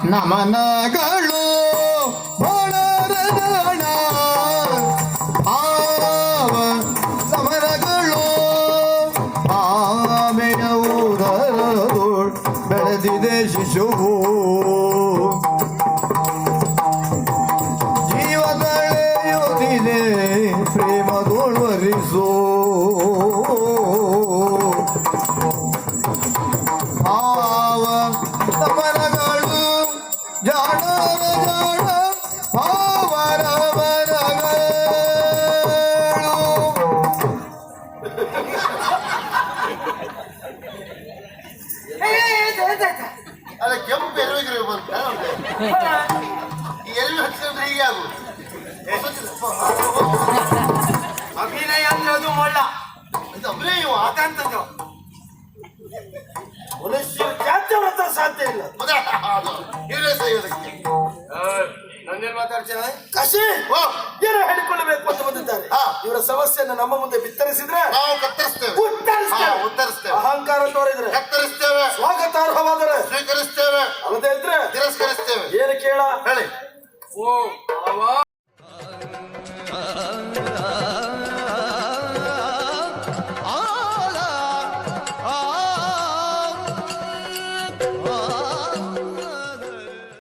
ನಮನಗಳು ಬಡರಣ ಆವ ಸಮರಗಳು ಆಮೆಯ ಊರದೋಳ್ ಬೆಳೆದಿದೆ ಶಿಶುವು ಜೀವದಳೆಯುತ್ತಿದೆ ಪ್ರೇಮದೊಳ್ವರಿಸೋ ಭಾವ ಸಮರಗಳು ಜಾಣರ ಜಾಣ ಭಾವರವರಗಳು ಅಲ್ಲ ಕೆಂಪು ಎರುವಿಗೆ ಬಂತ ಈ ಎರುವಿ ಹಚ್ಚಿದ್ರೆ ಹೀಗೆ ಆಗು ಅಭಿನಯ ಅಂದ್ರೆ ಅದು ಮೊಳ್ಳ ಅದು ಅಭಿನಯ ಅದಂತದ್ದು ಮನುಷ್ಯ ಜಾತಿ ಮಾತ್ರ ಸಾಧ್ಯ ಇಲ್ಲ. ಇವರೇ ಸಹಿಯೋದಕ್ಕೆ ನನ್ನೇನ್ ಮಾತಾಡ್ತೇನೆ ಕಸಿ ಏನೋ ಹೇಳಿಕೊಳ್ಳಬೇಕು ಅಂತ ಬಂದಿದ್ದಾರೆ. ಇವರ ಸಮಸ್ಯೆಯನ್ನು ನಮ್ಮ ಮುಂದೆ ಬಿತ್ತರಿಸಿದ್ರೆ ನಾವು ಕತ್ತರಿಸ್ತೇವೆ, ಉತ್ತರಿಸ್ತೇವೆ. ಅಹಂಕಾರ ತೋರಿದ್ರೆ ಕತ್ತರಿಸ್ತೇವೆ, ಸ್ವಾಗತಾರ್ಹವಾದರೆ ಸ್ವೀಕರಿಸ್ತೇವೆ, ಅಲ್ಲದೆ ಇದ್ರೆ ತಿರಸ್ಕರಿಸ್ತೇವೆ. ಏನು ಕೇಳ ಹೇಳಿ. ಓ